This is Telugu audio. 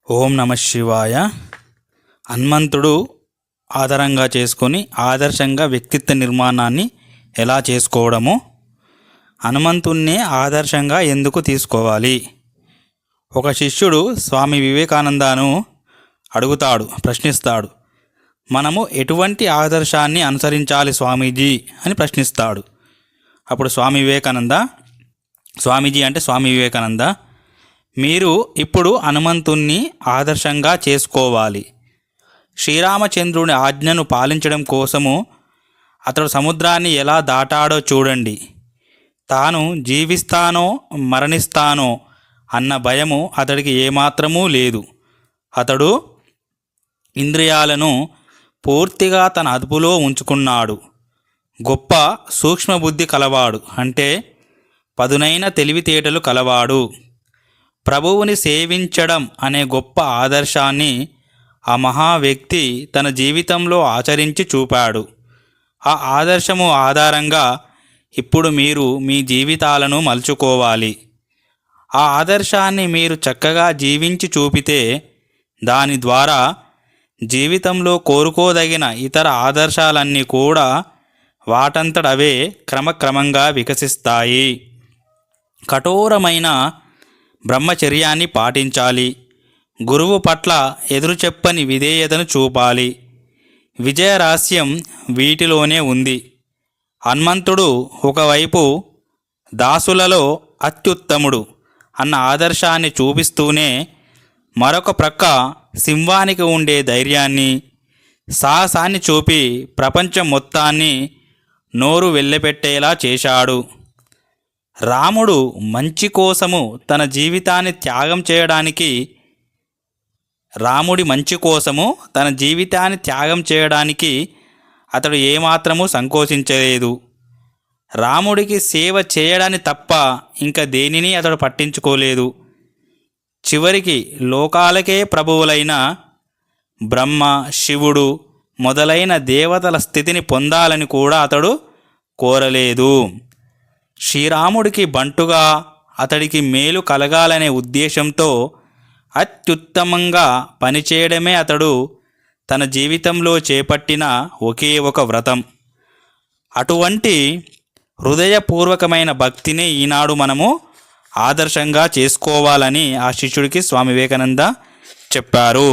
ఓం నమ శివాయ. హనుమంతుడు ఆధారంగా చేసుకొని ఆదర్శంగా వ్యక్తిత్వ నిర్మాణాన్ని ఎలా చేసుకోవడమో, హనుమంతుణ్ణి ఆదర్శంగా ఎందుకు తీసుకోవాలి. ఒక శిష్యుడు స్వామి వివేకానందను ప్రశ్నిస్తాడు, మనము ఎటువంటి ఆదర్శాన్ని అనుసరించాలి స్వామీజీ అని ప్రశ్నిస్తాడు. అప్పుడు స్వామి వివేకానంద, మీరు ఇప్పుడు హనుమంతుణ్ణి ఆదర్శంగా చేసుకోవాలి. శ్రీరామచంద్రుని ఆజ్ఞను పాలించడం కోసము అతడు సముద్రాన్ని ఎలా దాటాడో చూడండి. తాను జీవిస్తానో మరణిస్తానో అన్న భయము అతడికి ఏమాత్రమూ లేదు. అతడు ఇంద్రియాలను పూర్తిగా తన అదుపులో ఉంచుకున్నాడు. గొప్ప సూక్ష్మబుద్ధి కలవాడు, అంటే పదునైన తెలివితేటలు కలవాడు. ప్రభువుని సేవించడం అనే గొప్ప ఆదర్శాన్ని ఆ మహా వ్యక్తి తన జీవితంలో ఆచరించి చూపాడు. ఆ ఆదర్శము ఆధారంగా ఇప్పుడు మీరు మీ జీవితాలను మలుచుకోవాలి. ఆ ఆదర్శాన్ని మీరు చక్కగా జీవించి చూపితే దాని ద్వారా జీవితంలో కోరుకోదగిన ఇతర ఆదర్శాలన్నీ కూడా వాటంతటవే క్రమక్రమంగా వికసిస్తాయి. కఠోరమైన బ్రహ్మచర్యాన్ని పాటించాలి. గురువు పట్ల ఎదురుచెప్పని విధేయతను చూపాలి. విజయ రహస్యం వీటిలోనే ఉంది. హనుమంతుడు ఒకవైపు దాసులలో అత్యుత్తముడు అన్న ఆదర్శాన్ని చూపిస్తూనే మరొక ప్రక్క సింహానికి ఉండే ధైర్యాన్ని, సాహసాన్ని చూపి ప్రపంచం మొత్తాన్ని నోరు వెళ్ళపెట్టేలా చేశాడు. రాముడు మంచి కోసము తన జీవితాన్ని త్యాగం చేయడానికి అతడు ఏమాత్రము సంకోచించలేదు. రాముడికి సేవ చేయడాన్ని తప్ప ఇంకా దేనిని అతడు పట్టించుకోలేదు. చివరికి లోకాలకే ప్రభువులైన బ్రహ్మ, శివుడు మొదలైన దేవతల స్థితిని పొందాలని కూడా అతడు కోరలేదు. శ్రీరాముడికి బంటుగా అతడికి మేలు కలగాలనే ఉద్దేశంతో అత్యుత్తమంగా పనిచేయడమే అతడు తన జీవితంలో చేపట్టిన ఒకే ఒక వ్రతం. అటువంటి హృదయపూర్వకమైన భక్తిని ఈనాడు మనము ఆదర్శంగా చేసుకోవాలని ఆ శిష్యుడికి స్వామి వివేకానంద చెప్పారు.